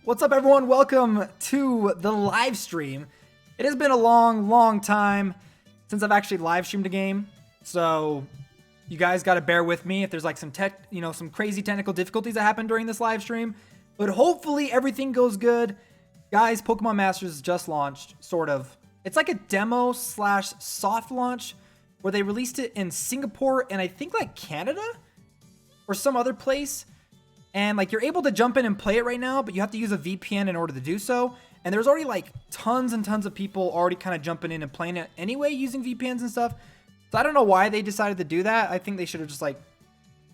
What's up, everyone? Welcome to the live stream. It has been a long time since I've actually live streamed a game, so you guys got to bear with me if there's like some some crazy technical difficulties that happen during this live stream. But hopefully everything goes good. Guys, Pokemon Masters just launched, sort of. It's like a demo slash soft launch where they released it in Singapore and I think like Canada or some other place. And like you're able to jump in and play it right now, but you have to use a VPN in order to do so. And there's already like tons and tons of people already kind of jumping in and playing it anyway using VPNs and stuff. So I don't know why they decided to do that. I think they should have just like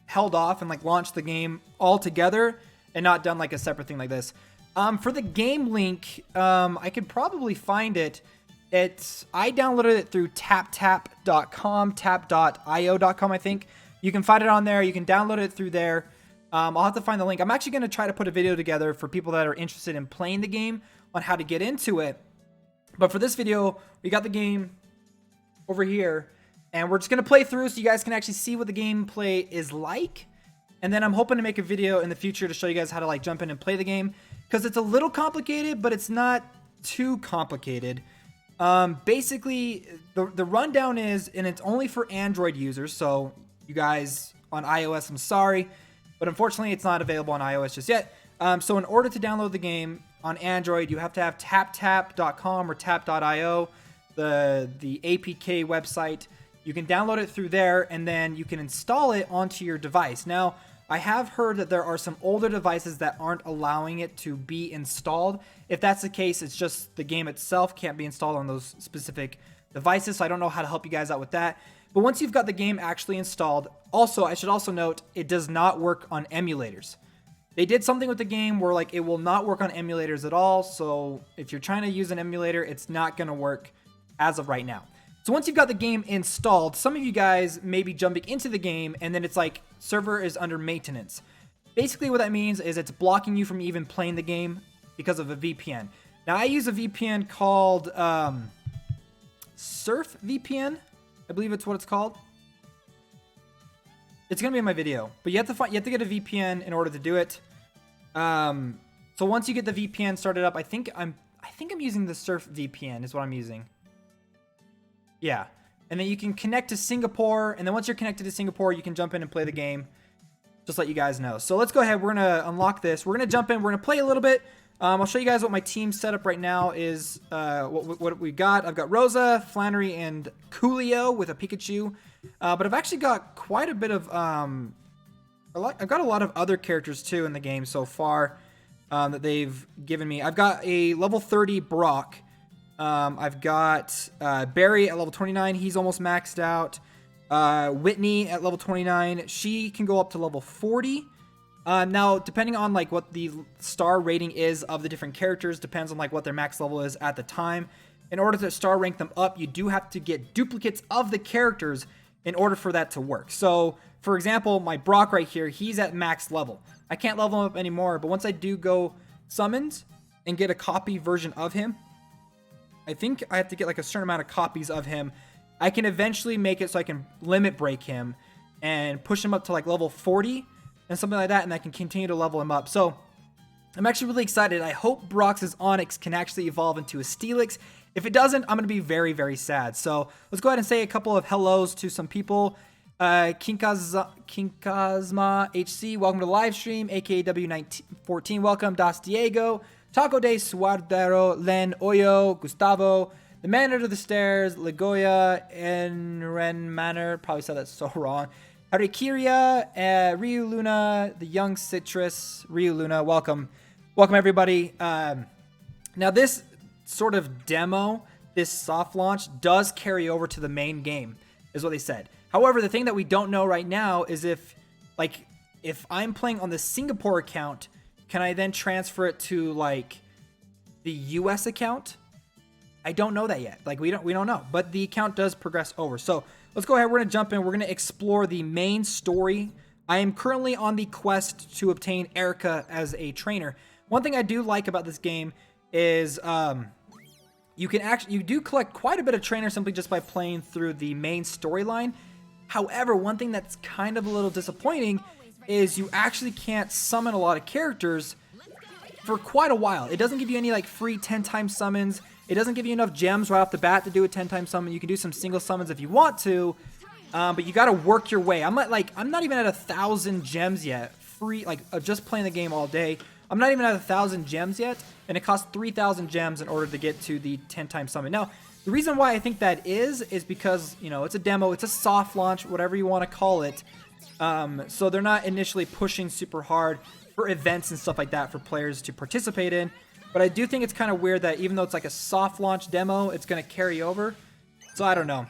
held off and like launched the game all together and not done like a separate thing like this. For the game link, I could probably find it. I downloaded it through taptap.com, tap.io.com, I think. You can find it on there. You can download it through there. I'll have to find the link. I'm actually going to try to put a video together for people that are interested in playing the game on how to get into it. But for this video, we got the game over here, and we're just going to play through so you guys can actually see what the gameplay is like. And then I'm hoping to make a video in the future to show you guys how to like jump in and play the game, because it's a little complicated, but it's not too complicated. Basically, the rundown is, and it's only for Android users, so you guys on iOS, I'm sorry, but unfortunately it's not available on iOS just yet. So in order to download the game on Android, you have to have taptap.com or tap.io, the APK website. You can download it through there, and then you can install it onto your device. Now, I have heard that there are some older devices that aren't allowing it to be installed. If that's the case, it's just the game itself can't be installed on those specific devices, so I don't know how to help you guys out with that. But once you've got the game actually installed, also, I should also note, it does not work on emulators. They did something with the game where like it will not work on emulators at all, so if you're trying to use an emulator, it's not going to work as of right now. So once you've got the game installed, some of you guys may be jumping into the game and then it's like server is under maintenance. Basically what that means is it's blocking you from even playing the game because of a VPN. Now I use a VPN called Surf VPN. I believe it's what it's called. It's gonna be in my video, but you have to get a VPN in order to do it. So once you get the VPN started up, I think I'm using the Surf VPN is what I'm using. Yeah, and then you can connect to Singapore, and then once you're connected to Singapore, you can jump in and play the game. Just let you guys know. So let's go ahead. We're gonna unlock this. We're gonna jump in. We're gonna play a little bit. I'll show you guys what my team setup right now is. What we got. I've got Rosa, Flannery, and Koolio with a Pikachu. But I've actually got quite a bit of I've got a lot of other characters too in the game so far that they've given me. I've got a level 30 Brock. I've got Barry at level 29. He's almost maxed out. Whitney at level 29. She can go up to level 40. Now, depending on like what the star rating is of the different characters, depends on like what their max level is at the time. In order to star rank them up, you do have to get duplicates of the characters in order for that to work. So, for example, my Brock right here, he's at max level. I can't level him up anymore, but once I do go summons and get a copy version of him, I think I have to get like a certain amount of copies of him. I can eventually make it so I can limit break him and push him up to like level 40 and something like that, and I can continue to level him up. So I'm actually really excited. I hope Brox's Onyx can actually evolve into a Steelix. If it doesn't, I'm going to be very, very sad. So let's go ahead and say a couple of hellos to some people. Kinkazma HC, welcome to the live stream. aka W1914, welcome. Das Diego, Taco de Suardero, Len Oyo, Gustavo, the man under the stairs, Lagoya, Enren Manor, probably said that so wrong. Harikiria, Ryu Luna, the young Citrus, Ryu Luna, welcome. Welcome everybody. Now this sort of demo, this soft launch, does carry over to the main game, is what they said. However, the thing that we don't know right now is if I'm playing on the Singapore account, can I then transfer it to like the US account? I don't know that yet. Like we don't know, but the account does progress over. So let's go ahead. We're going to jump in. We're going to explore the main story. I am currently on the quest to obtain Erica as a trainer. One thing I do like about this game is you do collect quite a bit of trainers simply just by playing through the main storyline. However, one thing that's kind of a little disappointing is you actually can't summon a lot of characters for quite a while. It doesn't give you any like free 10-time summons. It doesn't give you enough gems right off the bat to do a 10-time summon. You can do some single summons if you want to, but you got to work your way. I'm not even at 1,000 gems yet. Free, like just playing the game all day. I'm not even at 1,000 gems yet, and it costs 3,000 gems in order to get to the 10-time summon. Now, the reason why I think that is because, you know, it's a demo, it's a soft launch, whatever you want to call it. So they're not initially pushing super hard for events and stuff like that for players to participate in. But I do think it's kind of weird that even though it's like a soft launch demo, it's going to carry over. So I don't know.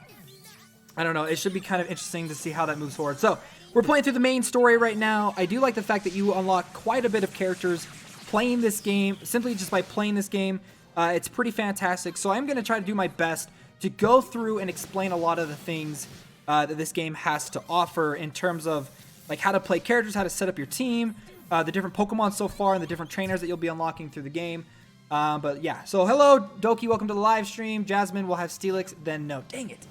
It should be kind of interesting to see how that moves forward. So we're playing through the main story right now. I do like the fact that you unlock quite a bit of characters playing this game, simply just by playing this game. It's pretty fantastic. So I'm going to try to do my best to go through and explain a lot of the things that this game has to offer in terms of like how to play characters, how to set up your team, the different Pokemon so far, and the different trainers that you'll be unlocking through the game. But yeah, so hello, Doki, welcome to the live stream. Jasmine will have Steelix, then no. Dang it.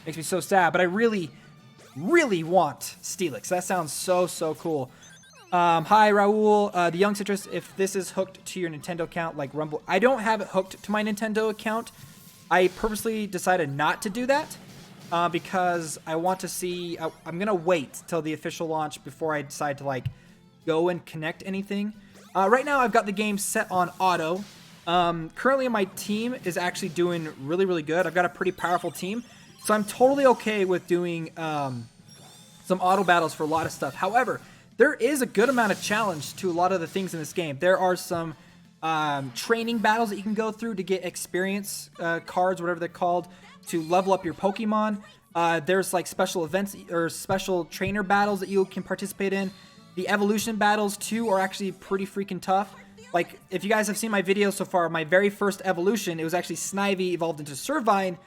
Makes me so sad, but I really want Steelix. That sounds so cool. Hi, Raul. The Young Citrus, if this is hooked to your Nintendo account like Rumble. I don't have it hooked to my Nintendo account. I purposely decided not to do that because I want to see... I'm going to wait till the official launch before I decide to like go and connect anything. Right now, I've got the game set on auto. Currently, my team is actually doing really good. I've got a pretty powerful team. So I'm totally okay with doing some auto battles for a lot of stuff. However, there is a good amount of challenge to a lot of the things in this game. There are some training battles that you can go through to get experience cards, whatever they're called, to level up your Pokemon. There's like special events or special trainer battles that you can participate in. The evolution battles too are actually pretty freaking tough. Like if you guys have seen my videos so far, my very first evolution, it was actually Snivy evolved into Servine.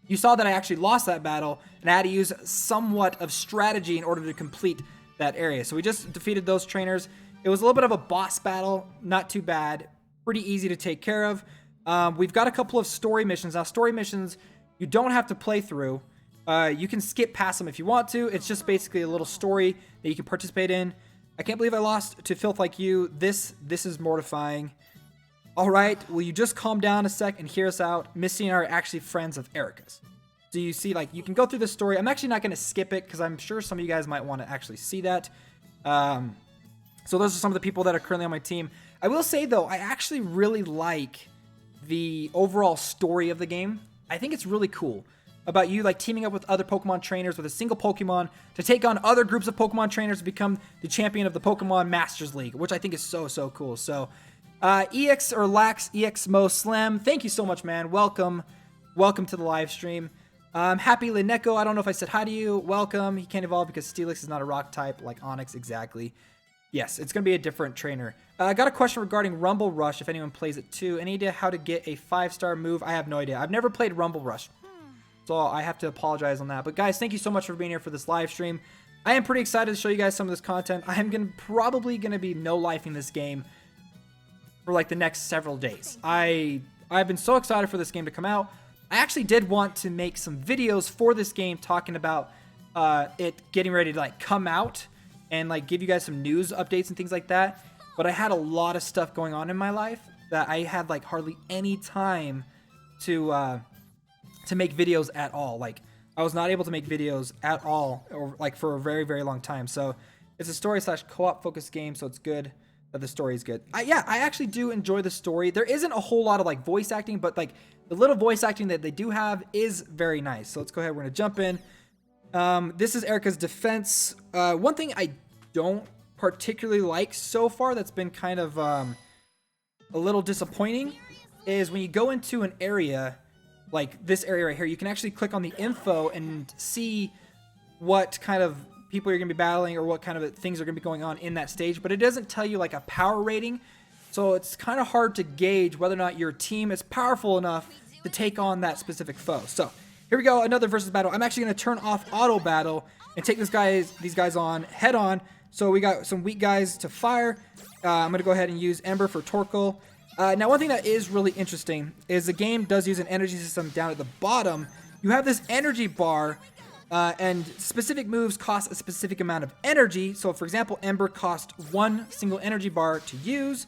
You saw that I actually lost that battle, and I had to use somewhat of strategy in order to complete that area. So we just defeated those trainers. It was a little bit of a boss battle, not too bad, pretty easy to take care of. We've got a couple of story missions. Now, story missions, you don't have to play through. You can skip past them if you want to. It's just basically a little story that you can participate in. I can't believe I lost to Filth Like You. This is mortifying. All right, will you just calm down a sec and hear us out? Misty and I are actually friends of Erica's. So you see, like, you can go through the story. I'm actually not going to skip it because I'm sure some of you guys might want to actually see that. So those are some of the people that are currently on my team. I will say, though, I actually really like the overall story of the game. I think it's really cool about you, like, teaming up with other Pokemon trainers with a single Pokemon to take on other groups of Pokemon trainers to become the champion of the Pokemon Masters League, which I think is so cool. So... EX or Lax, EX Mo Slam, thank you so much, man. Welcome to the live stream. Happy Lineko, I don't know if I said hi to you. Welcome. He can't evolve because Steelix is not a rock type like Onyx, exactly. Yes, it's going to be a different trainer. I got a question regarding Rumble Rush, if anyone plays it too. Any idea how to get a 5-star move? I have no idea. I've never played Rumble Rush, so I have to apologize on that. But guys, thank you so much for being here for this live stream. I am pretty excited to show you guys some of this content. I am probably going to be no-lifing this game for like the next several days. I've been so excited for this game to come out. I actually did want to make some videos for this game talking about it getting ready to like come out and like give you guys some news updates and things like that. But I had a lot of stuff going on in my life that I had like hardly any time to make videos at all. Like I was not able to make videos at all or like for a very long time. So it's a story / co-op focused game, so it's good. The story is good. Yeah, I actually do enjoy the story. There isn't a whole lot of like voice acting, but like the little voice acting that they do have is very nice. So let's go ahead. We're gonna jump in. This is Erica's defense. One thing I don't particularly like so far that's been kind of a little disappointing is when you go into an area like this area right here, you can actually click on the info and see what kind of people you're going to be battling or what kind of things are going to be going on in that stage, but it doesn't tell you like a power rating, so it's kind of hard to gauge whether or not your team is powerful enough to take on that specific foe. So here we go, another versus battle. I'm actually going to turn off auto battle and take these guys on head on. So we got some weak guys to fire. I'm going to go ahead and use Ember for Torkoal. Now one thing that is really interesting is the game does use an energy system down at the bottom. You have this energy bar. And specific moves cost a specific amount of energy. So, for example, Ember cost 1 single energy bar to use.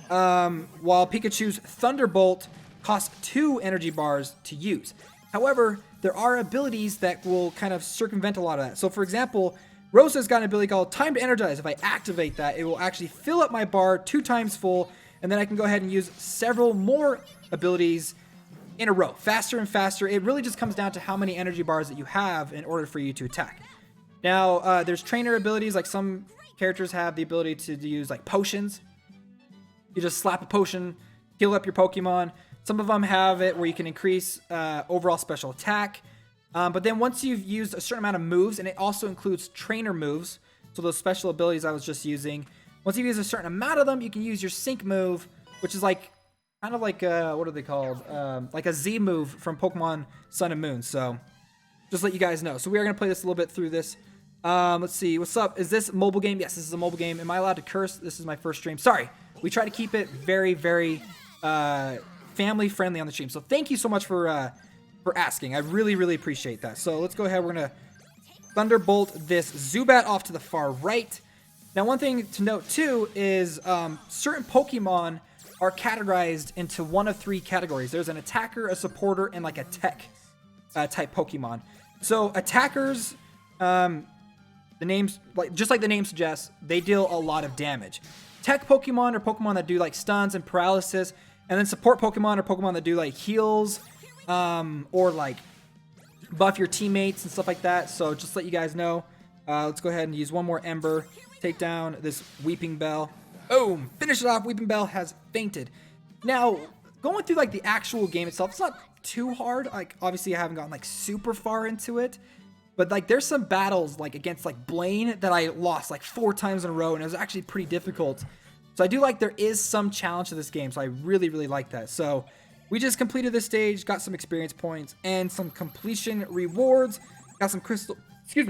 while Pikachu's Thunderbolt costs 2 energy bars to use. However, there are abilities that will kind of circumvent a lot of that. So for example, Rosa's got an ability called Time to Energize. If I activate that, it will actually fill up my bar 2 times full, and then I can go ahead and use several more abilities in a row, faster and faster. It really just comes down to how many energy bars that you have in order for you to attack. Now, there's trainer abilities, like some characters have the ability to use like potions. You just slap a potion, heal up your Pokemon. Some of them have it where you can increase overall special attack. But then once you've used a certain amount of moves, and it also includes trainer moves, so those special abilities I was just using, once you've used a certain amount of them, you can use your sync move, which is like kind of like what are they called? Like a Z move from Pokemon Sun and Moon. So just let you guys know. So we are going to play this a little bit through this. Let's see. What's up? Is this a mobile game? Yes, this is a mobile game. Am I allowed to curse? This is my first stream. Sorry. We try to keep it very, very family friendly on the stream. So thank you so much for asking. I really, really appreciate that. So let's go ahead. We're going to Thunderbolt this Zubat off to the far right. Now, one thing to note too is certain Pokemon are categorized into one of 3 categories. There's an attacker, a supporter, and like a tech type Pokemon. So attackers, the names, just like the name suggests, they deal a lot of damage. Tech Pokemon are Pokemon that do like stuns and paralysis, and then support Pokemon are Pokemon that do like heals, or like buff your teammates and stuff like that. So just let you guys know. Let's go ahead and use one more Ember, take down this Weeping Bell. Boom! Finish it off. Weeping Bell has fainted. Now, going through like the actual game itself, it's not too hard. Like obviously I haven't gotten like super far into it, but like there's some battles like against like Blaine that I lost like 4 times in a row, and it was actually pretty difficult. So I do like there is some challenge to this game, so I really, really like that. So we just completed this stage, got some experience points and some completion rewards. Got some crystal,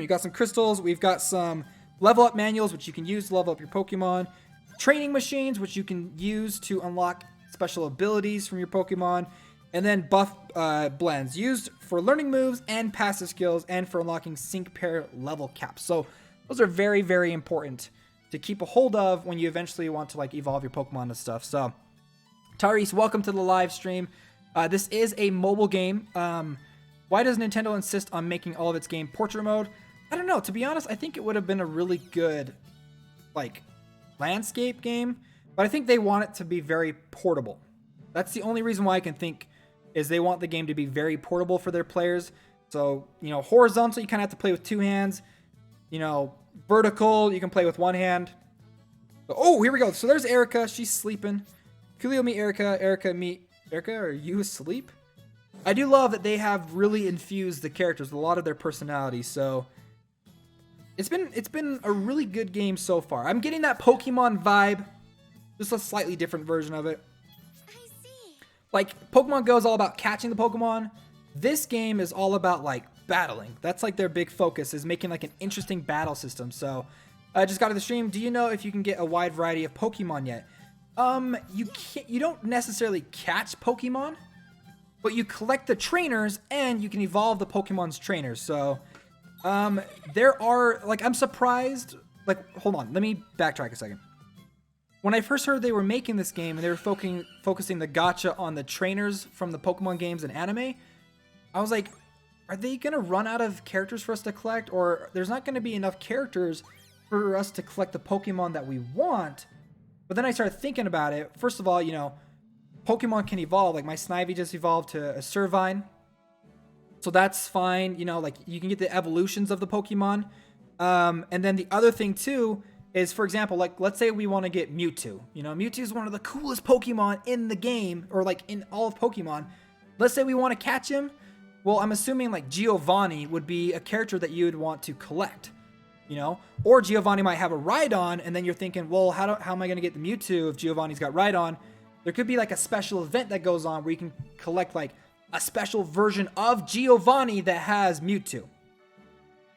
got some crystals. We've got some level up manuals, which you can use to level up your Pokemon. Training machines, which you can use to unlock special abilities from your Pokemon. And then buff blends, used for learning moves and passive skills, and for unlocking sync pair level caps. So those are very, very important to keep a hold of when you eventually want to like evolve your Pokemon and stuff. So Tyrese, welcome to the live stream. This is a mobile game. Why does Nintendo insist on making all of its game portrait mode? I don't know. To be honest, I think it would have been a really good like landscape game, but I think they want it to be very portable. That's the only reason why I can think, is they want the game to be very portable for their players. So, you know, horizontal, you kind of have to play with 2 hands. You know, vertical, you can play with 1 hand. Oh, here we go. So there's Erica. She's sleeping. Koolio meet Erica. Erica meet Erica. Are you asleep? I do love that they have really infused the characters with a lot of their personality. So it's been a really good game so far. I'm getting that Pokemon vibe, just a slightly different version of it. Like Pokemon Go is all about catching the Pokemon. This game is all about like battling. That's like their big focus, is making like an interesting battle system. So I just got to the stream. Do you know if you can get a wide variety of Pokemon yet? You don't necessarily catch Pokemon, but you collect the trainers and you can evolve the Pokemon's trainers. So there are, like, I'm surprised, like, hold on, let me backtrack a second. When I first heard they were making this game and they were focusing the gacha on the trainers from the Pokemon games and anime, I was like, are they going to run out of characters for us to collect? Or there's not going to be enough characters for us to collect the Pokemon that we want? But then I started thinking about it. First of all, you know, Pokemon can evolve. Like my Snivy just evolved to a Servine. So that's fine. You know, like you can get the evolutions of the Pokemon. And then the other thing too is, for example, like let's say we want to get Mewtwo. You know, Mewtwo is one of the coolest Pokemon in the game, or like in all of Pokemon. Let's say we want to catch him. Well, I'm assuming like Giovanni would be a character that you would want to collect, you know? Or Giovanni might have a Rhydon, and then you're thinking, well, how am I going to get the Mewtwo if Giovanni's got Rhydon? There could be like a special event that goes on where you can collect like a special version of Giovanni that has Mewtwo.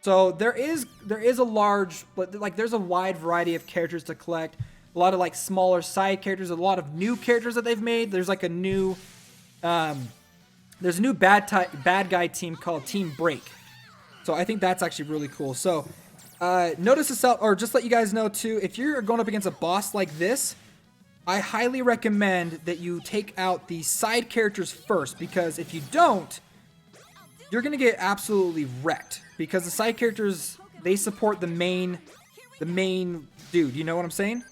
So there is a large, like there's a wide variety of characters to collect. A lot of like smaller side characters, a lot of new characters that they've made. There's like a new, there's a new bad guy team called Team Break. So I think that's actually really cool. So notice this out, or just let you guys know too, if you're going up against a boss like this, I highly recommend that you take out the side characters first, because if you don't, you're gonna get absolutely wrecked, because the side characters, they support the main dude. You know what I'm saying?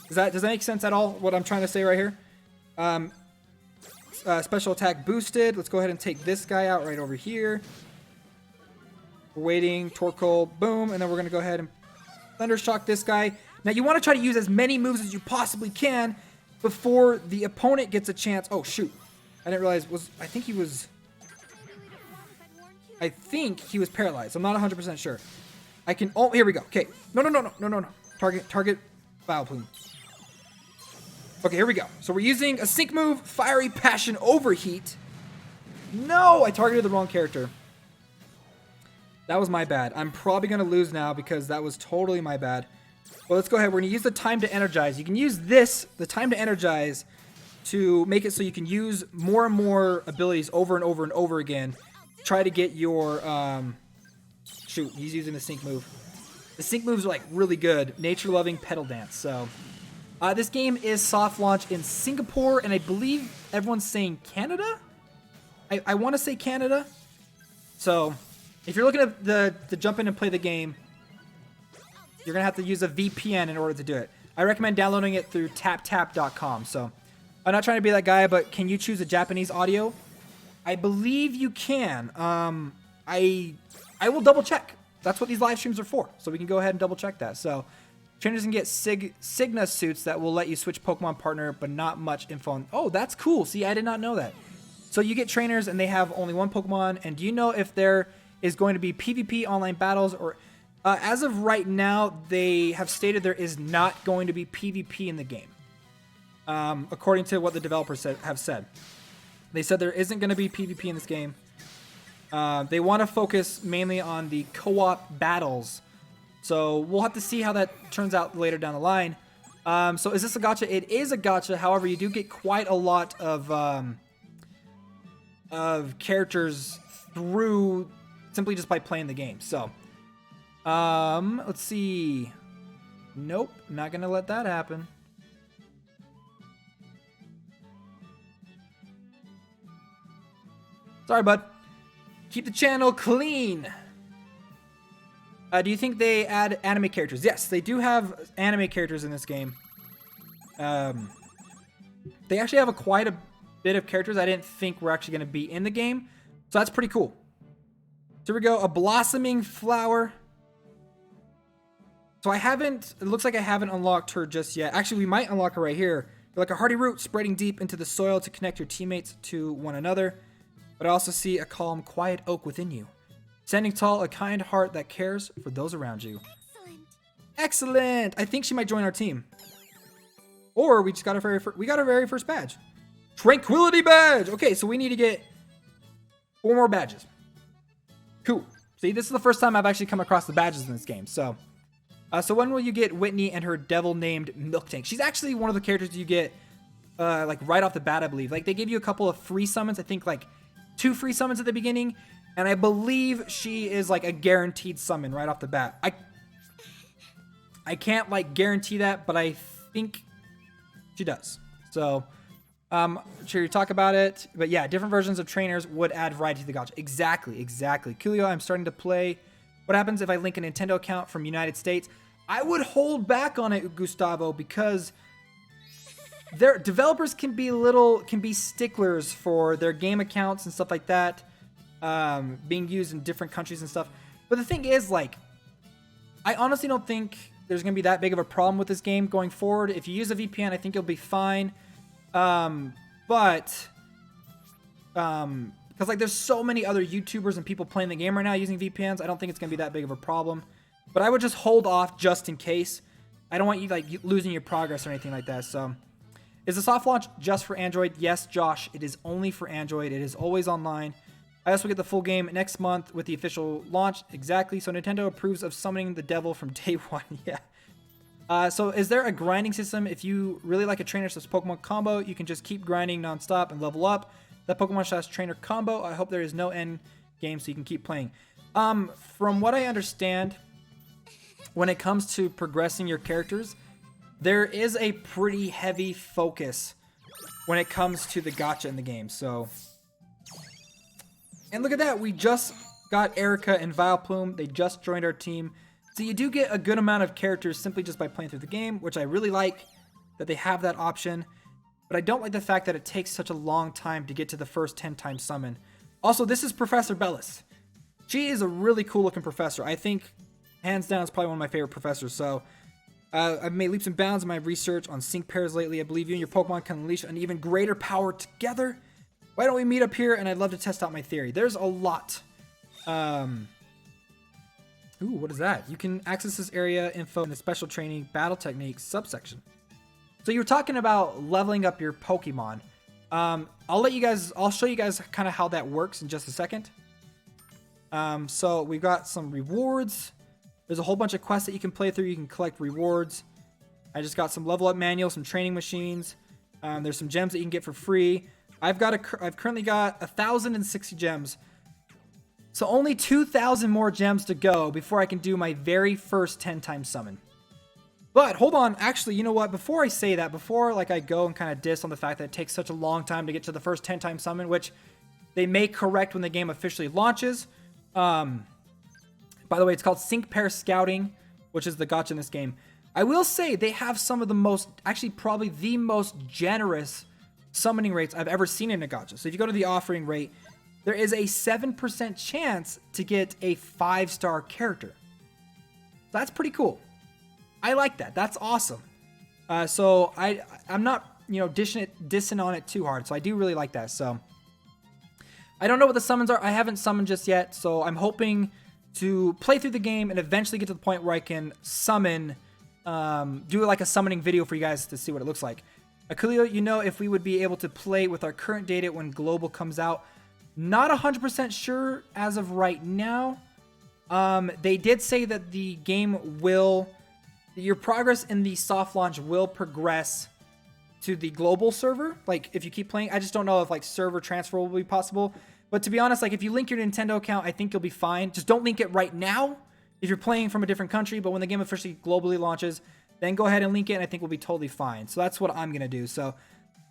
Does that make sense at all, what I'm trying to say right here? Special attack boosted. Let's go ahead and take this guy out right over here. We're waiting. Torkoal, boom, and then we're gonna go ahead and Thundershock this guy. Now you want to try to use as many moves as you possibly can before the opponent gets a chance. Oh shoot, I didn't realize I think he was paralyzed. I'm not 100% sure. I can, oh, here we go. Okay, no. Target Vileplume. Okay, here we go. So we're using a sync move, Fiery Passion Overheat. No, I targeted the wrong character. That was my bad. I'm probably going to lose now because that was totally my bad. Well, let's go ahead. We're going to use the Time to Energize. You can use this, the Time to Energize, to make it so you can use more and more abilities over and over and over again. Try to get your, shoot, he's using the sync move. The sync moves are like really good. Nature Loving Petal Dance. So, this game is soft launch in Singapore, and I believe everyone's saying Canada? I want to say Canada. So, if you're looking to jump in and play the game, you're going to have to use a VPN in order to do it. I recommend downloading it through taptap.com. So, I'm not trying to be that guy, but can you choose a Japanese audio? I believe you can. I will double check. That's what these live streams are for. So we can go ahead and double check that. So trainers can get Signa suits that will let you switch Pokemon partner, but not much info on. Oh, that's cool. See, I did not know that. So you get trainers and they have only one Pokemon. And do you know if there is going to be PvP online battles, or as of right now, they have stated there is not going to be PvP in the game. According to what the developers have said. They said there isn't going to be PvP in this game. They want to focus mainly on the co-op battles. So we'll have to see how that turns out later down the line. So is this a gacha? It is a gacha. However, you do get quite a lot of characters through simply just by playing the game. So let's see. Nope, not going to let that happen. Sorry, bud. Keep the channel clean. Do you think they add anime characters? Yes, they do have anime characters in this game. They actually have quite a bit of characters I didn't think were actually going to be in the game. So that's pretty cool. So here we go. A blossoming flower. So it looks like I haven't unlocked her just yet. Actually, we might unlock her right here. You're like a hardy root spreading deep into the soil to connect your teammates to one another. But I also see a calm, quiet oak within you. Standing tall, a kind heart that cares for those around you. Excellent! I think she might join our team. Or we just got our very first badge. Tranquility badge! Okay, so we need to get 4 more badges. Cool. See, this is the first time I've actually come across the badges in this game. So when will you get Whitney and her devil-named Milk Tank? She's actually one of the characters you get like right off the bat, I believe. Like, they gave you a couple of free summons. I think, like, 2 free summons at the beginning, and I believe she is like a guaranteed summon right off the bat. I can't like guarantee that, but I think she does. So sure, you talk about it, but yeah, different versions of trainers would add variety to the gacha. Exactly. Koolio, I'm starting to play. What happens if I link a Nintendo account from United States? I would hold back on it, Gustavo, because their developers can be sticklers for their game accounts and stuff like that, being used in different countries and stuff. But the thing is, like, I honestly don't think there's going to be that big of a problem with this game going forward. If you use a VPN, I think you'll be fine. Because like there's so many other YouTubers and people playing the game right now using VPNs, I don't think it's going to be that big of a problem. But I would just hold off just in case. I don't want you like losing your progress or anything like that. So, is the soft launch just for Android? Yes, Josh, it is only for Android. It is always online. I also get the full game next month with the official launch. Exactly. So Nintendo approves of summoning the devil from day one. Yeah. So is there a grinding system? If you really like a trainer slash Pokemon combo, you can just keep grinding nonstop and level up. That Pokemon slash trainer combo, I hope there is no end game so you can keep playing. From what I understand, when it comes to progressing your characters, there is a pretty heavy focus when it comes to the gacha in the game. So, and look at that, we just got Erica and Vileplume. They just joined our team. So you do get a good amount of characters simply just by playing through the game, which I really like that they have that option. But I don't like the fact that it takes such a long time to get to the first 10-time summon. Also, this is Professor Bellis. She is a really cool looking professor. I think, hands down, it's probably one of my favorite professors. So, I've made leaps and bounds in my research on sync pairs lately. I believe you and your Pokemon can unleash an even greater power together. Why don't we meet up here? And I'd love to test out my theory. There's a lot. Ooh, what is that? You can access this area info in the special training battle techniques subsection. So you were talking about leveling up your Pokemon. I'll show you guys kind of how that works in just a second. So we've got some rewards. There's a whole bunch of quests that you can play through. You can collect rewards. I just got some level up manuals, some training machines. There's some gems that you can get for free. I've currently got 1,060 gems. So only 2,000 more gems to go before I can do my very first 10-time summon. But hold on, actually, you know what? Before I say that, before like I go and kind of diss on the fact that it takes such a long time to get to the first 10-time summon, which they may correct when the game officially launches. By the way, it's called Sync Pair Scouting, which is the gacha in this game. I will say they have some of the most, actually probably the most generous summoning rates I've ever seen in a gacha. So if you go to the offering rate, there is a 7% chance to get a 5-star character. That's pretty cool. I like that. That's awesome. So I'm not, dissing on it too hard. So I do really like that. So I don't know what the summons are. I haven't summoned just yet. So I'm hoping to play through the game and eventually get to the point where I can summon, do like a summoning video for you guys to see what it looks like. Koolio, if we would be able to play with our current data when Global comes out. Not 100% sure as of right now. They did say that the game will, your progress in the soft launch will progress to the global server. Like if you keep playing, I just don't know if like server transfer will be possible. But to be honest, like if you link your Nintendo account, I think you'll be fine. Just don't link it right now if you're playing from a different country. But when the game officially globally launches, then go ahead and link it, and I think we'll be totally fine. So that's what I'm going to do. So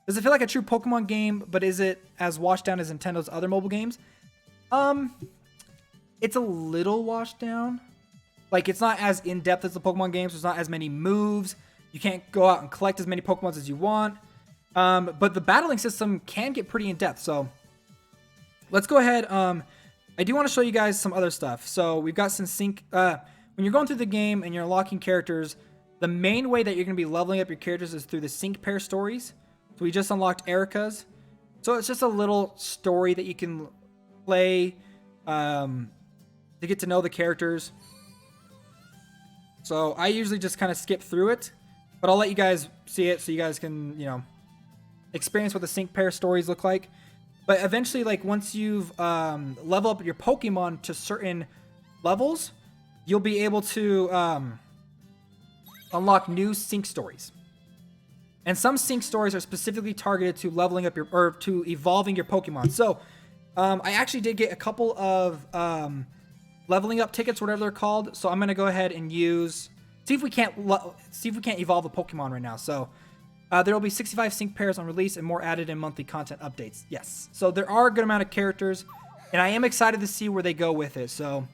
does it feel like a true Pokemon game, but is it as washed down as Nintendo's other mobile games? It's a little washed down. Like, it's not as in-depth as the Pokemon games. There's not as many moves. You can't go out and collect as many Pokemons as you want. But the battling system can get pretty in-depth. So let's go ahead. I do want to show you guys some other stuff. So we've got some sync. When you're going through the game and you're unlocking characters, the main way that you're going to be leveling up your characters is through the sync pair stories. So we just unlocked Erica's. So it's just a little story that you can play to get to know the characters. So I usually just kind of skip through it, but I'll let you guys see it so you guys can, experience what the sync pair stories look like. But eventually, like once you've leveled up your Pokemon to certain levels, you'll be able to unlock new sync stories. And some sync stories are specifically targeted to leveling up to evolving your Pokemon. So I actually did get a couple of leveling up tickets, whatever they're called. So I'm gonna go ahead and see if we can't evolve a Pokemon right now. So there will be 65 sync pairs on release and more added in monthly content updates. Yes. So there are a good amount of characters, and I am excited to see where they go with it. So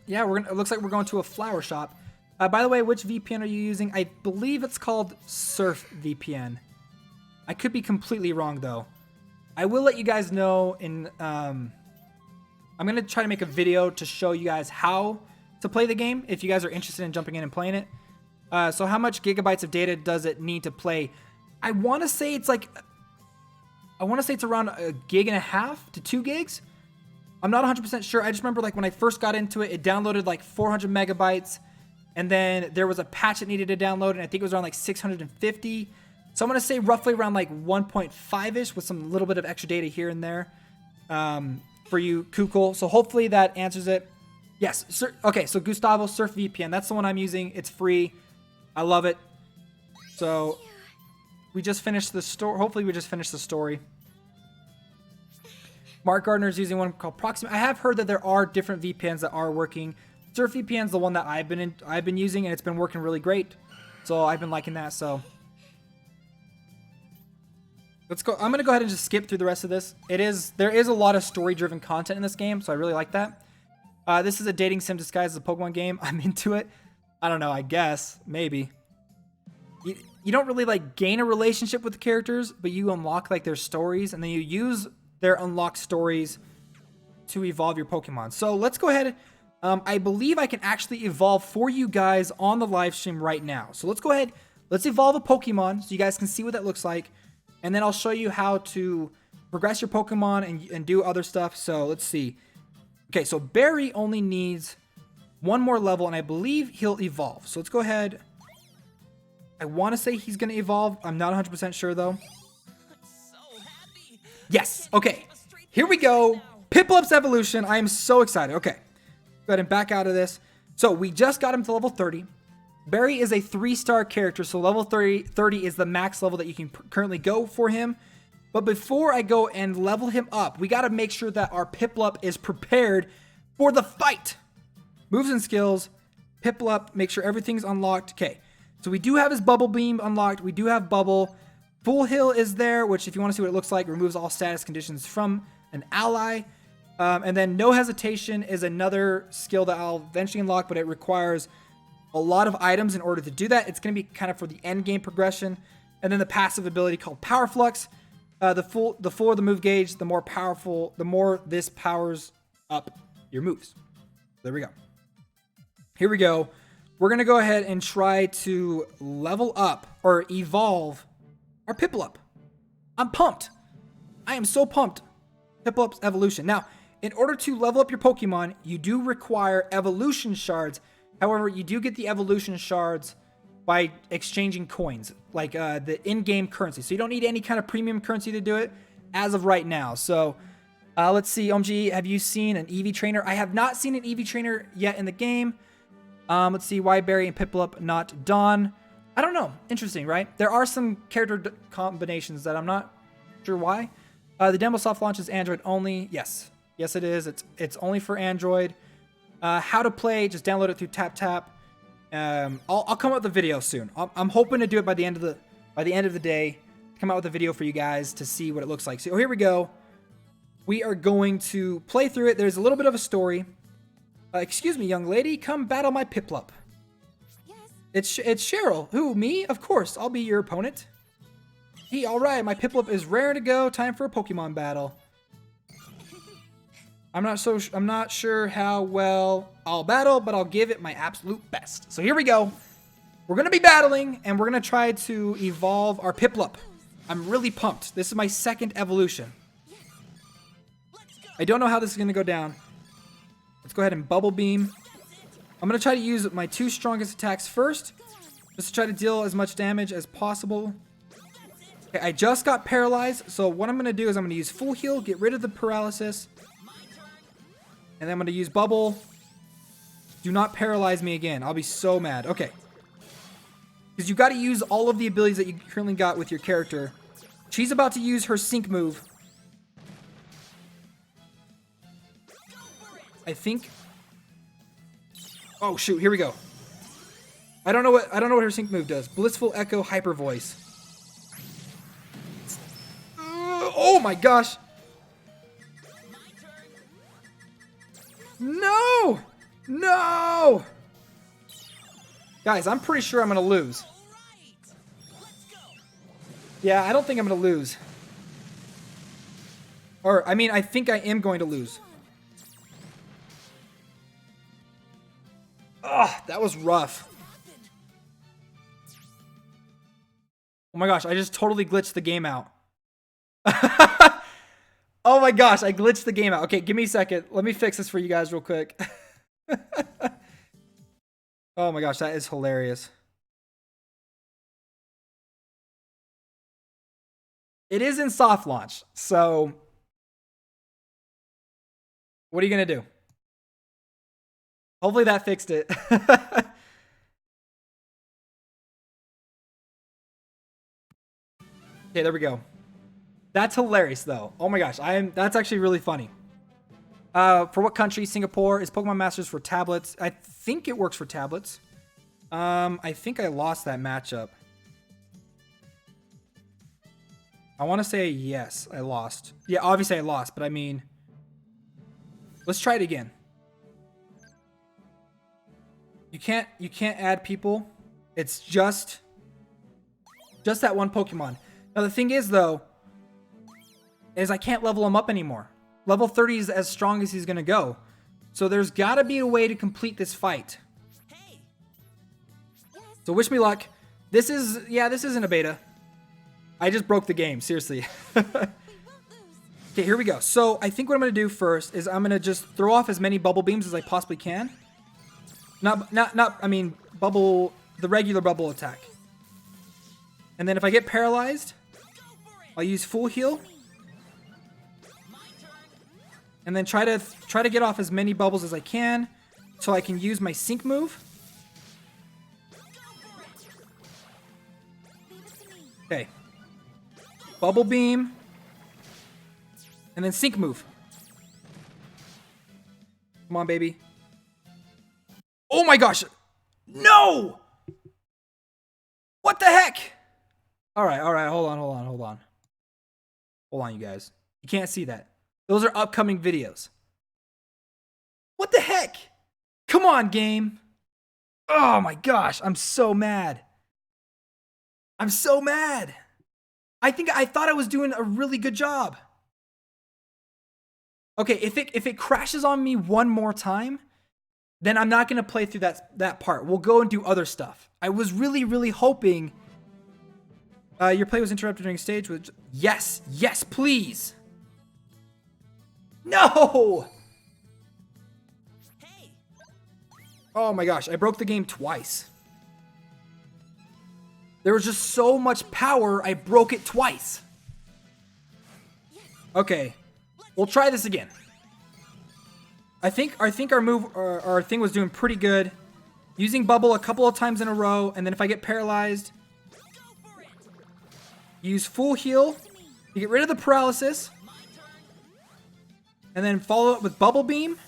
yeah, it looks like we're going to a flower shop. By the way, which VPN are you using? I believe it's called Surf VPN. I could be completely wrong though. I will let you guys know in I'm going to try to make a video to show you guys how to play the game if you guys are interested in jumping in and playing it. So how much gigabytes of data does it need to play? I want to say it's around 1.5 gigs to 2 gigs. I'm not 100% sure. I just remember like when I first got into it, it downloaded like 400 megabytes. And then there was a patch that needed to download, and I think it was around like 650. So I'm going to say roughly around like 1.5-ish with some little bit of extra data here and there for you, Kukul. So hopefully that answers it. Yes. Okay, so Gustavo, Surf VPN. That's the one I'm using. It's free. I love it. So we just finished the story. Hopefully we just finished the story. Mark Gardner's using one called Proxima. I have heard that there are different VPNs that are working. Surf VPN is the one that I've been using, and it's been working really great. So I've been liking that. So let's go. I'm gonna go ahead and just skip through the rest of this. There is a lot of story-driven content in this game, so I really like that. This is a dating sim disguised as a Pokemon game. I'm into it. I don't know. I guess maybe. You don't really like gain a relationship with the characters, but you unlock like their stories, and then you use their unlocked stories to evolve your Pokemon. So let's go ahead. I believe I can actually evolve for you guys on the live stream right now. So let's go ahead. Let's evolve a Pokemon so you guys can see what that looks like. And then I'll show you how to progress your Pokemon and do other stuff. So let's see. Okay, so Barry only needs one more level, and I believe he'll evolve. So let's go ahead. I want to say he's going to evolve. I'm not 100% sure, though. Yes. Okay. Here we go. Piplup's evolution. I am so excited. Okay. Go ahead and back out of this. So we just got him to level 30. Barry is a 3-star character, so level 30 is the max level that you can currently go for him. But before I go and level him up, we got to make sure that our Piplup is prepared for the fight. Moves and skills. Piplup. Make sure everything's unlocked. Okay. So we do have his Bubble Beam unlocked. We do have Bubble. Full Heal is there, which if you want to see what it looks like, removes all status conditions from an ally. And then No Hesitation is another skill that I'll eventually unlock, but it requires a lot of items in order to do that. It's going to be kind of for the end game progression. And then the passive ability called Power Flux. The fuller the move gauge, the more powerful, the more this powers up your moves. There we go. Here we go. We're going to go ahead and try to level up or evolve our Piplup. I'm pumped. I am so pumped. Piplup's evolution. Now, in order to level up your Pokemon, you do require evolution shards. However, you do get the evolution shards by exchanging coins, like the in-game currency. So you don't need any kind of premium currency to do it as of right now. So let's see, OMG, have you seen an Eevee trainer? I have not seen an Eevee trainer yet in the game. Let's see, why Barry and Piplup, not Dawn? I don't know. Interesting, right? There are some character combinations that I'm not sure why. The demo soft launch is Android only. Yes. Yes, it is. It's only for Android. How to play, just download it through TapTap. I'll come out with a video soon. I'm hoping to do it by the end of the day. Come out with a video for you guys to see what it looks like. So here we go. We are going to play through it. There's a little bit of a story. Excuse me, young lady. Come battle my Piplup. Yes. It's Cheryl. Who, me? Of course. I'll be your opponent. Hey, alright. My Piplup is raring to go. Time for a Pokemon battle. I'm not sure how well I'll battle, but I'll give it my absolute best. So here we go. We're going to be battling, and we're going to try to evolve our Piplup. I'm really pumped. This is my second evolution. I don't know how this is going to go down. Let's go ahead and Bubble Beam. I'm going to try to use my 2 strongest attacks first, just to try to deal as much damage as possible. Okay, I just got paralyzed, so what I'm going to do is I'm going to use Full Heal, get rid of the paralysis. And then I'm going to use Bubble. Do not paralyze me again. I'll be so mad. Okay. Because you got to use all of the abilities that you currently got with your character. She's about to use her Sync move. I think. Oh shoot! Here we go. I don't know what her Sync move does. Blissful Echo Hyper Voice. Oh my gosh! No! No! Guys, I'm pretty sure I'm gonna lose. Yeah, I don't think I'm gonna lose. Or, I mean, I think I am going to lose. Ugh, that was rough. Oh my gosh, I just totally glitched the game out. Oh my gosh, I glitched the game out. Okay, give me a second. Let me fix this for you guys real quick. Oh my gosh, that is hilarious. It is in soft launch, so what are you going to do? Hopefully that fixed it. Okay, there we go. That's hilarious, though. Oh my gosh, that's actually really funny. For what country? Singapore. Is Pokemon Masters for tablets? I think it works for tablets. I think I lost that matchup. I want to say yes, I lost. Yeah, obviously I lost, but I mean, let's try it again. You can't add people. It's just that one Pokemon. Now the thing is though, is I can't level him up anymore. Level 30 is as strong as he's gonna go. So there's gotta be a way to complete this fight. So wish me luck. This isn't a beta. I just broke the game, seriously. Okay, here we go. So I think what I'm gonna do first is I'm gonna just throw off as many bubble beams as I possibly can. I mean, the regular bubble attack. And then if I get paralyzed, I'll use full heal. And then try to get off as many bubbles as I can so I can use my sync move. Okay. Bubble beam. And then sync move. Come on, baby. Oh my gosh. No! What the heck? All right. Hold on. Hold on, you guys. You can't see that. Those are upcoming videos. What the heck? Come on, game. Oh my gosh, I'm so mad. I'm so mad. I thought I was doing a really good job. Okay, if it crashes on me one more time, then I'm not gonna play through that part. We'll go and do other stuff. I was really hoping. Your play was interrupted during stage. Which yes, please. No! Oh my gosh, I broke the game twice. There was just so much power, I broke it twice. Okay, we'll try this again. I think our move, our thing was doing pretty good. Using bubble a couple of times in a row, and then if I get paralyzed, use full heal to get rid of the paralysis. And then follow it with bubble beam.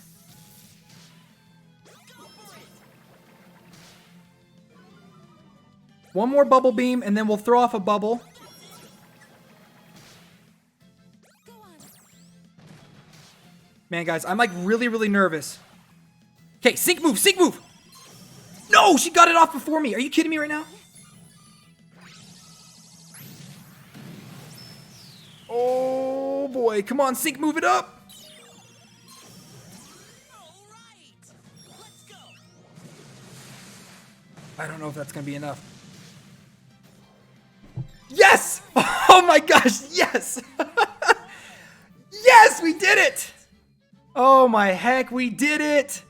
One more bubble beam, and then we'll throw off a bubble. Man, guys, I'm like really nervous. Okay, sync move. No, she got it off before me. Are you kidding me right now? Oh boy, come on, sync move it up. I don't know if that's gonna be enough. Yes! Oh my gosh, yes! Yes, we did it! Oh my heck, we did it!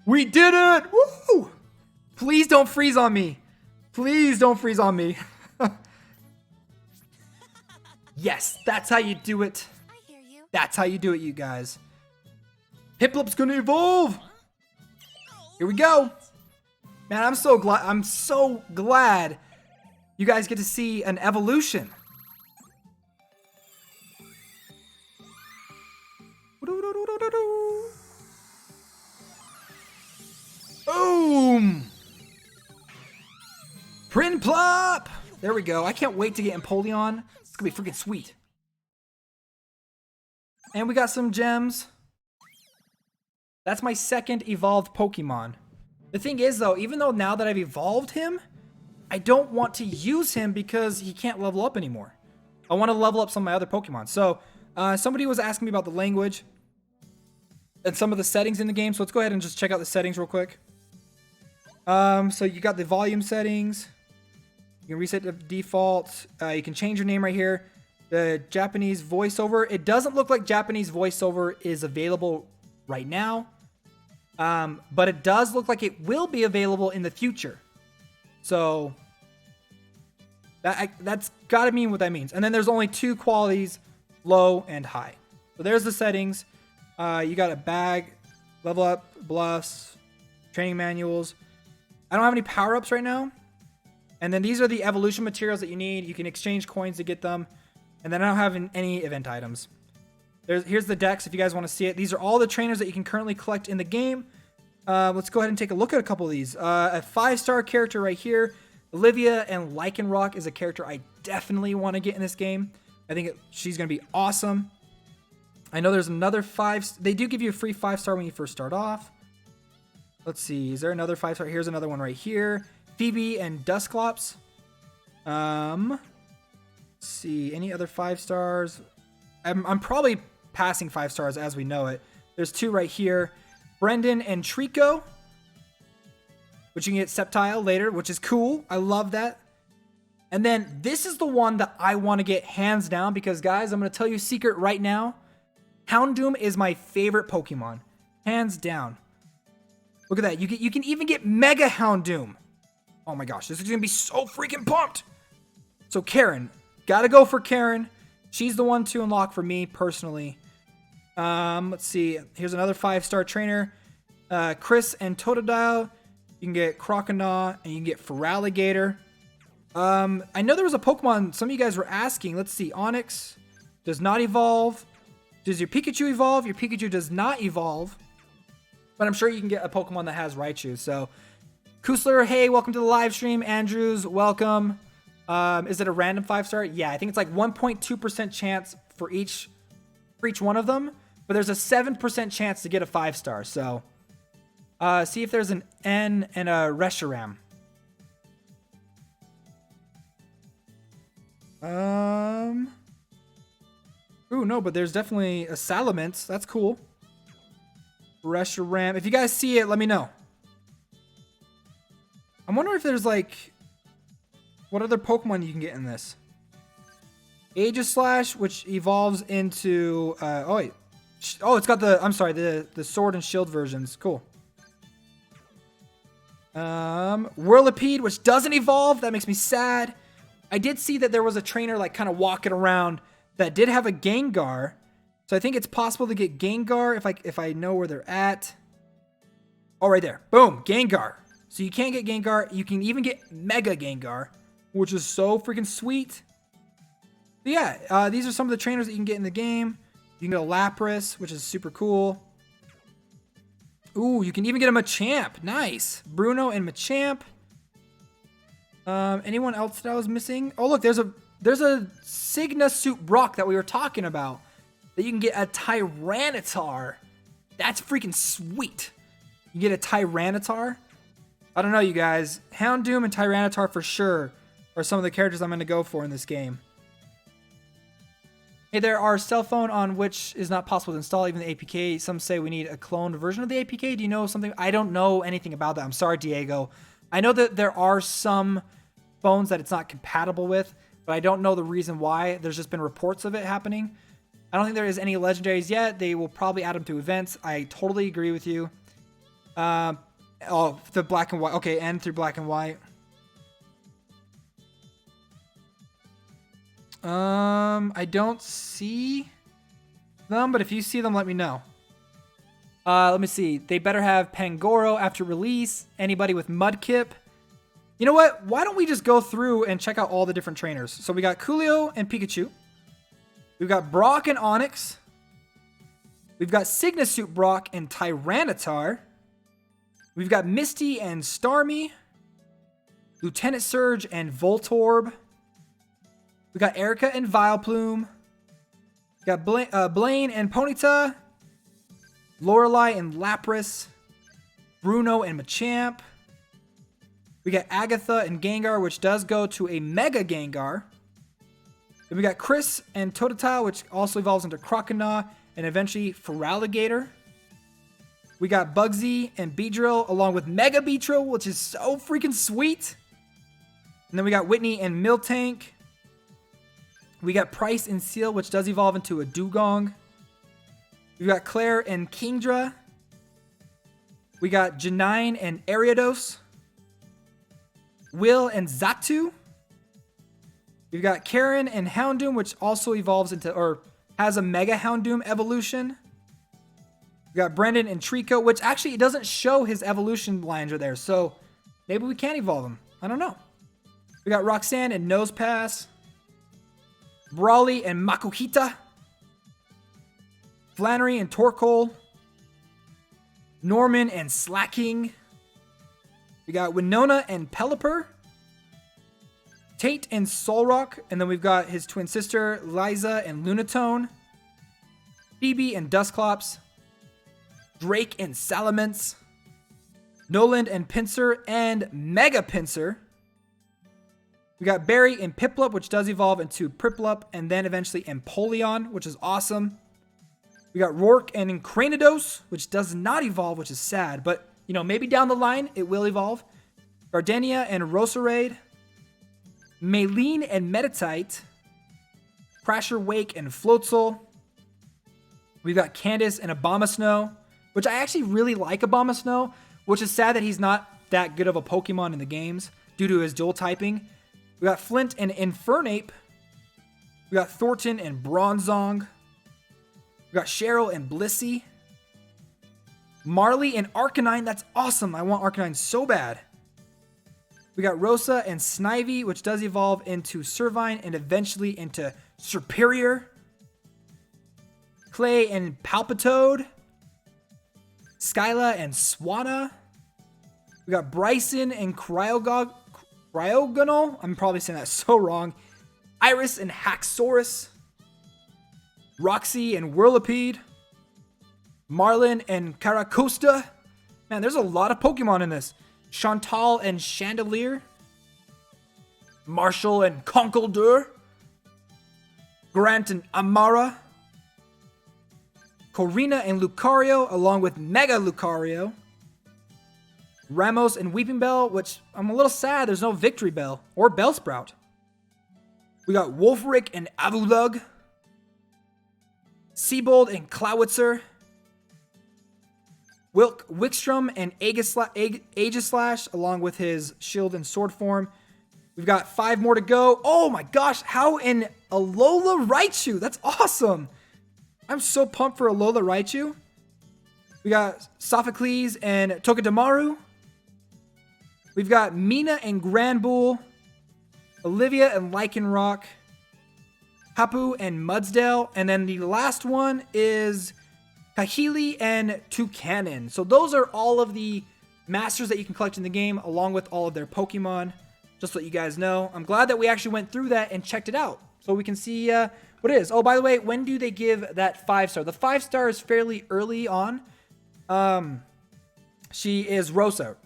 We did it! Woo! Please don't freeze on me. Please don't freeze on me. Yes, that's how you do it. I hear you. That's how you do it, you guys. Hiplop's gonna evolve! Here we go! Man, I'm so glad you guys get to see an evolution. Boom! Print plop! There we go. I can't wait to get Empoleon. It's gonna be freaking sweet. And we got some gems. That's my second evolved Pokemon. The thing is though, even though now that I've evolved him, I don't want to use him because he can't level up anymore. I want to level up some of my other Pokemon. So somebody was asking me about the language and some of the settings in the game. So let's go ahead and just check out the settings real quick. So you got the volume settings. You can reset the default. You can change your name right here. The Japanese voiceover. It doesn't look like Japanese voiceover is available right now. But it does look like it will be available in the future. So that's gotta mean what that means. And then there's only two qualities, low and high. So there's the settings. You got a bag, level up, bluffs, training manuals. I don't have any power-ups right now. And then these are the evolution materials that you need. You can exchange coins to get them. And then I don't have any event items. Here's the decks if you guys want to see it. These are all the trainers that you can currently collect in the game. Let's go ahead and take a look at a couple of these. A 5-star character right here. Olivia and Lycanroc is a character I definitely want to get in this game. I think she's going to be awesome. I know there's another 5. They do give you a free 5-star when you first start off. Let's see. Is there another 5-star? Here's another one right here. Phoebe and Dusclops. Let's see. Any other 5 stars? I'm probably passing 5 stars as we know it. There's 2 right here. Brendan and Trico, which you can get Sceptile later, which is cool. I love that. And then this is the one that I want to get hands down because, guys, I'm going to tell you a secret right now. Houndoom is my favorite Pokemon. Hands down. Look at that. You can even get Mega Houndoom. Oh my gosh, this is going to be so freaking pumped. So Karen. Got to go for Karen. She's the one to unlock for me personally. Let's see. Here's another 5-star trainer. Chris and Totodile. You can get Croconaw and you can get Feraligatr. I know there was a Pokemon some of you guys were asking. Let's see. Onix does not evolve. Does your Pikachu evolve? Your Pikachu does not evolve. But I'm sure you can get a Pokemon that has Raichu. So, Kusler, hey, welcome to the live stream. Andrews, welcome. Is it a random 5-star? Yeah, I think it's like 1.2% chance for each one of them. But there's a 7% chance to get a 5-star. So, see if there's an N and a Reshiram. Ooh, no, but there's definitely a Salamence. That's cool. Reshiram. If you guys see it, let me know. I'm wondering if there's like... What other Pokemon you can get in this? Aegislash, which evolves into... oh, wait. Oh, it's got the... I'm sorry, the Sword and Shield versions. Cool. Whirlipede, which doesn't evolve. That makes me sad. I did see that there was a trainer like kind of walking around that did have a Gengar. So I think it's possible to get Gengar if I know where they're at. Oh, right there. Boom. Gengar. So you can't get Gengar. You can even get Mega Gengar, which is so freaking sweet. But yeah, these are some of the trainers that you can get in the game. You can get a Lapras, which is super cool. Ooh, you can even get a Machamp. Nice. Bruno and Machamp. Anyone else that I was missing? Oh, look, there's a Signa Suit Brock that we were talking about. That you can get a Tyranitar. That's freaking sweet. You get a Tyranitar. I don't know, you guys. Houndoom and Tyranitar for sure are some of the characters I'm going to go for in this game. Hey, there are cell phone on which is not possible to install, even the APK. Some say we need a cloned version of the APK. Do you know something? I don't know anything about that. I'm sorry, Diego. I know that there are some phones that it's not compatible with, but I don't know the reason why. There's just been reports of it happening. I don't think there is any legendaries yet. They will probably add them to events. I totally agree with you. Oh, the black and white. Okay, and through black and white. I don't see them, but if you see them, let me know. Let me see. They better have Pangoro after release. Anybody with Mudkip. You know what? Why don't we just go through and check out all the different trainers? So we got Koolio and Pikachu. We've got Brock and Onix. We've got Signa Suit Brock and Tyranitar. We've got Misty and Starmie. Lieutenant Surge and Voltorb. We got Erica and Vileplume. We got Blaine and Ponyta. Lorelei and Lapras. Bruno and Machamp. We got Agatha and Gengar, which does go to a Mega Gengar. Then we got Chris and Totodile, which also evolves into Croconaw and eventually Feraligatr. We got Bugsy and Beedrill along with Mega Beedrill, which is so freaking sweet. And then we got Whitney and Miltank. We got Price and Seal, which does evolve into a Dugong. We got Claire and Kingdra. We got Janine and Ariados. Will and Zatu. We've got Karen and Houndoom, which also evolves into, or has a Mega Houndoom evolution. We got Brendan and Trico, which actually it doesn't show his evolution lines are there, so maybe we can evolve him. I don't know. We got Roxanne and Nosepass. Brawly and Makuhita. Flannery and Torkoal. Norman and Slacking. We got Winona and Pelipper. Tate and Solrock. And then we've got his twin sister, Liza and Lunatone. Phoebe and Dusclops. Drake and Salamence. Noland and Pinsir and Mega Pinsir. We got Barry and Piplup, which does evolve into Priplup, and then eventually Empoleon, which is awesome. We got Rourke and Cranidos, which does not evolve, which is sad, but, you know, maybe down the line it will evolve. Gardenia and Roserade. Maylene and Metatite. Crasher Wake and Floatzel. We've got Candace and Abomasnow, which I actually really like Abomasnow, which is sad that he's not that good of a Pokemon in the games due to his dual typing. We got Flint and Infernape. We got Thornton and Bronzong. We got Cheryl and Blissey. Marley and Arcanine. That's awesome. I want Arcanine so bad. We got Rosa and Snivy, which does evolve into Servine and eventually into Superior. Clay and Palpitoad. Skyla and Swanna. We got Bryson and Cryogonal. I'm probably saying that so wrong. Iris and Haxorus. Roxy and Whirlipede. Marlin and Caracosta. Man, there's a lot of Pokemon in this. Chantal and Chandelier. Marshall and Conkeldurr. Grant and Amara. Corina and Lucario, along with Mega Lucario. Ramos and Weeping Bell, which I'm a little sad there's no Victory Bell or Bellsprout. We got Wolfric and Avulug. Seabold and Clowitzer. Wickstrom and Aegislash, along with his Shield and Sword form. We've got 5 more to go. Oh my gosh, how in Alola Raichu? That's awesome. I'm so pumped for Alola Raichu. We got Sophocles and Togedemaru. We've got Mina and Granbull. Olivia and Lycanroc. Hapu and Mudsdale. And then the last one is Kahili and Toucanon. So those are all of the masters that you can collect in the game, along with all of their Pokemon. Just to let you guys know. I'm glad that we actually went through that and checked it out, so we can see what it is. Oh, by the way, when do they give that 5-star? The 5-star is fairly early on. She is Rosa.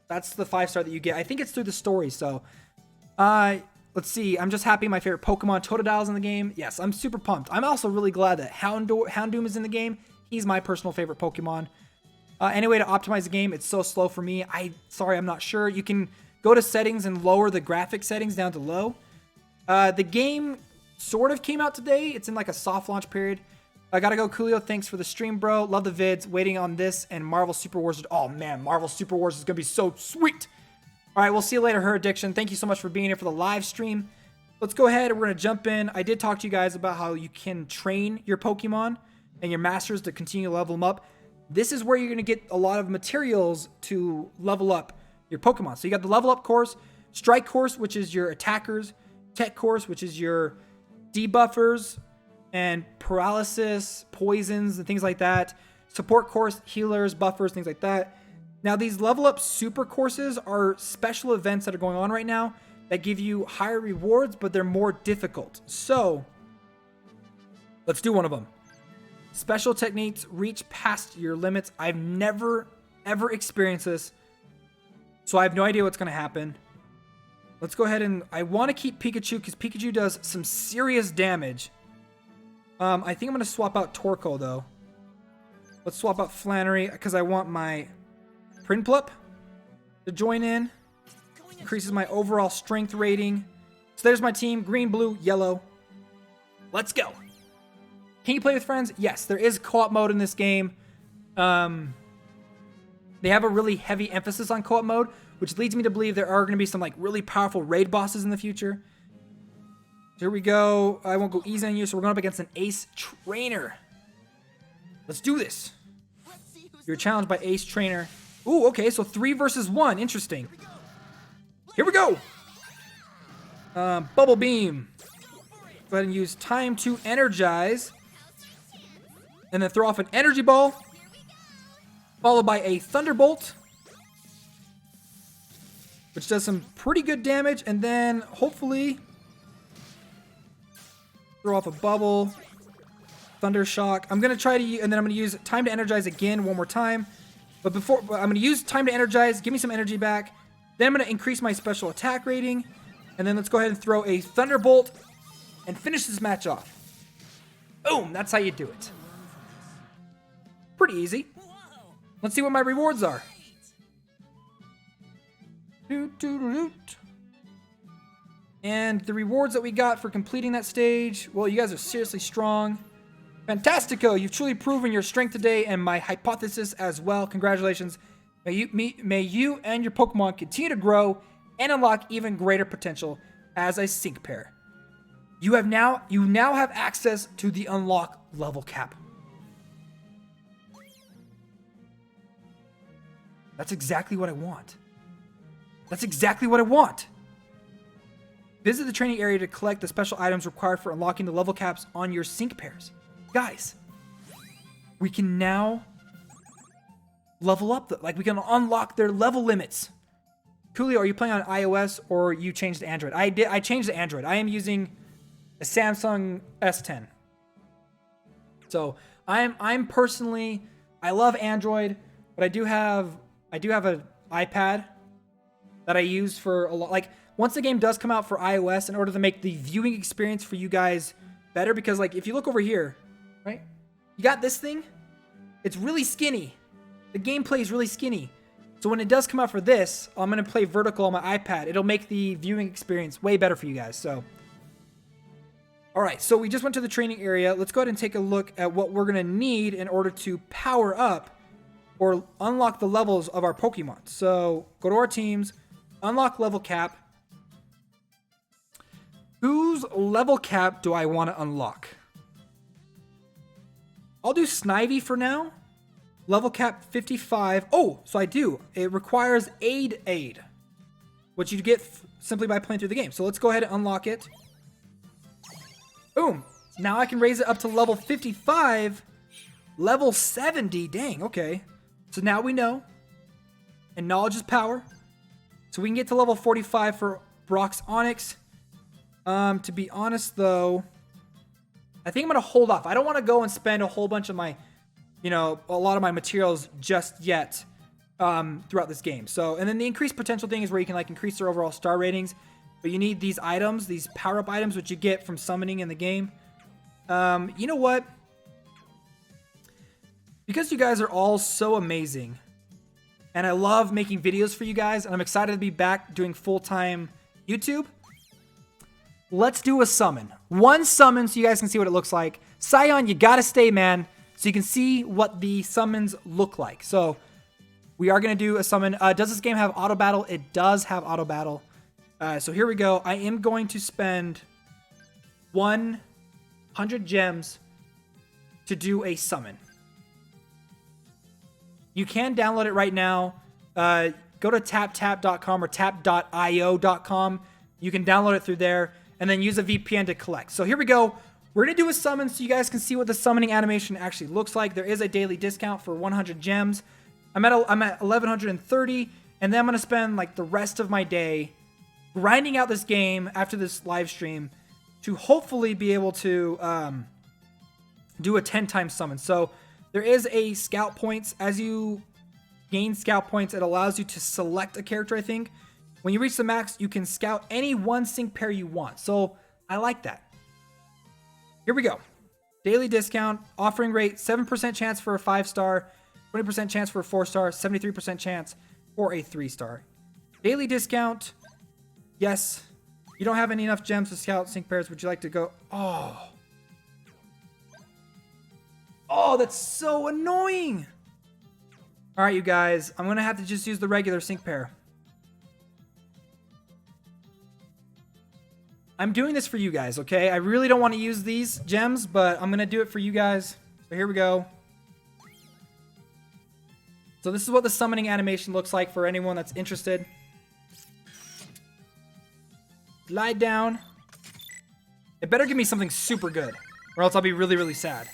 That's the 5-star that you get. I think it's through the story, so... let's see. I'm just happy my favorite Pokemon, Totodile's in the game. Yes, I'm super pumped. I'm also really glad that Houndoom is in the game. He's my personal favorite Pokemon. Any way to optimize the game, it's so slow for me. Sorry, I'm not sure. You can go to settings and lower the graphic settings down to low. The game sort of came out today. It's in like a soft launch period. I gotta go, Koolio. Thanks for the stream, bro. Love the vids. Waiting on this and Marvel Super Wars. Oh man, Marvel Super Wars is gonna be so sweet. All right, we'll see you later, Her Addiction. Thank you so much for being here for the live stream. Let's go ahead and we're gonna jump in. I did talk to you guys about how you can train your Pokemon and your masters to continue to level them up. This is where you're gonna get a lot of materials to level up your Pokemon. So you got the level up course, strike course, which is your attackers, tech course, which is your debuffers and paralysis, poisons, and things like that. Support course, healers, buffers, things like that. Now these level up super courses are special events that are going on right now that give you higher rewards, but they're more difficult. So let's do one of them. Special techniques reach past your limits. I've never, ever experienced this, so I have no idea what's going to happen. Let's go ahead and... I want to keep Pikachu because Pikachu does some serious damage. I think I'm going to swap out Torkoal, though. Let's swap out Flannery because I want my Prinplup to join in. Increases my overall strength rating. So there's my team. Green, blue, yellow. Let's go. Can you play with friends? Yes, there is co-op mode in this game. They have a really heavy emphasis on co-op mode, which leads me to believe there are going to be some like really powerful raid bosses in the future. Here we go. I won't go easy on you, so we're going up against an Ace Trainer. Let's do this. You're challenged by Ace Trainer. Ooh, okay, so 3 versus 1. Interesting. Here we go. Bubble Beam. Go ahead and use time to energize. And then throw off an Energy Ball. followed by a Thunderbolt, which does some pretty good damage, and then hopefully throw off a bubble, Thunder Shock. I'm gonna try to, and then I'm gonna use Time to Energize again one more time. But before, I'm gonna use Time to Energize, give me some energy back. Then I'm gonna increase my special attack rating, and then let's go ahead and throw a Thunderbolt and finish this match off. Boom! That's how you do it. Pretty easy. Let's see what my rewards are. And the rewards that we got for completing that stage, well, you guys are seriously strong. Fantastico, you've truly proven your strength today and my hypothesis as well. Congratulations. May you and your Pokemon continue to grow and unlock even greater potential as a sync pair. You now have access to the unlock level cap. That's exactly what I want. That's exactly what I want. Visit the training area to collect the special items required for unlocking the level caps on your sync pairs. Guys, we can now level up, we can unlock their level limits. Koolio, are you playing on iOS or you changed to Android? I changed to Android. I am using a Samsung S10. So I'm personally, I love Android, but I do have an iPad that I use for a lot. Like, once the game does come out for iOS, in order to make the viewing experience for you guys better, because like if you look over here, right, you got this thing, it's really skinny. The gameplay is really skinny. So when it does come out for this, I'm gonna play vertical on my iPad. It'll make the viewing experience way better for you guys. So, all right, so we just went to the training area. Let's go ahead and take a look at what we're gonna need in order to power up or unlock the levels of our Pokemon. So go to our teams, unlock level cap. Whose level cap do I want to unlock? I'll do Snivy for now. Level cap 55. Oh, so I do. It requires aid, which you get simply by playing through the game. So let's go ahead and unlock it. Boom. Now I can raise it up to level 55. Level 70. Dang, okay. So now we know. And knowledge is power. So we can get to level 45 for Brock's Onix. To be honest, though, I think I'm going to hold off. I don't want to go and spend a whole bunch of my, a lot of my materials just yet throughout this game. So, and then the increased potential thing is where you can, increase their overall star ratings. But you need these items, these power-up items, which you get from summoning in the game. You know what? Because you guys are all so amazing, and I love making videos for you guys, and I'm excited to be back doing full-time YouTube, let's do a summon. One summon so you guys can see what it looks like. Scion, you gotta stay, man, so you can see what the summons look like. So we are gonna do a summon. Does this game have auto battle? It does have auto battle. So here we go. I am going to spend 100 gems to do a summon. You can download it right now. Go to taptap.com or tap.io.com. You can download it through there and then use a VPN to collect. So here we go. We're going to do a summon so you guys can see what the summoning animation actually looks like. There is a daily discount for 100 gems. I'm at 1130, and then I'm going to spend the rest of my day grinding out this game after this live stream to hopefully be able to do a 10-time summon. So there is a scout points. As you gain scout points, it allows you to select a character, I think. When you reach the max, you can scout any one sync pair you want. So I like that. Here we go. Daily discount, offering rate, 7% chance for a 5-star, 20% chance for a 4-star, 73% chance for a 3-star. Daily discount, yes. You don't have enough gems to scout sync pairs. Would you like to go? Oh, that's so annoying. All right, you guys. I'm going to have to just use the regular sync pair. I'm doing this for you guys, okay? I really don't want to use these gems, but I'm going to do it for you guys. So here we go. So this is what the summoning animation looks like for anyone that's interested. Slide down. It better give me something super good, or else I'll be really, really sad.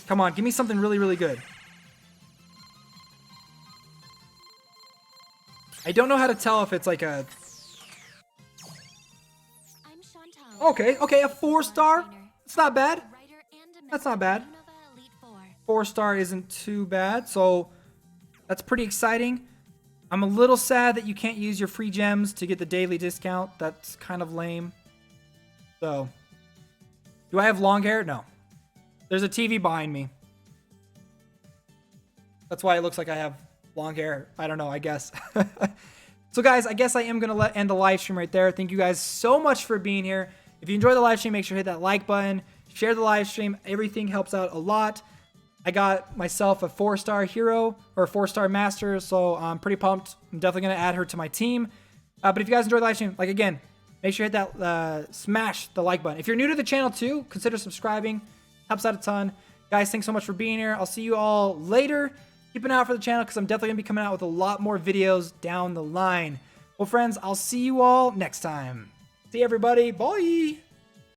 Come on, give me something really, really good. I don't know how to tell if it's like a... Okay, a 4-star. It's not bad. That's not bad. 4-star isn't too bad, so that's pretty exciting. I'm a little sad that you can't use your free gems to get the daily discount. That's kind of lame. So, do I have long hair? No. There's a TV behind me. That's why it looks like I have long hair. I don't know, I guess. So guys, I guess I am going to end the live stream right there. Thank you guys so much for being here. If you enjoyed the live stream, make sure to hit that like button. Share the live stream. Everything helps out a lot. I got myself a 4-star hero or a 4-star master, so I'm pretty pumped. I'm definitely going to add her to my team. But if you guys enjoyed the live stream, like again, make sure to hit that, smash the like button. If you're new to the channel too, consider subscribing. Helps out a ton. Guys, thanks so much for being here. I'll see you all later. Keep an eye out for the channel because I'm definitely going to be coming out with a lot more videos down the line. Well, friends, I'll see you all next time. See you, everybody. Bye.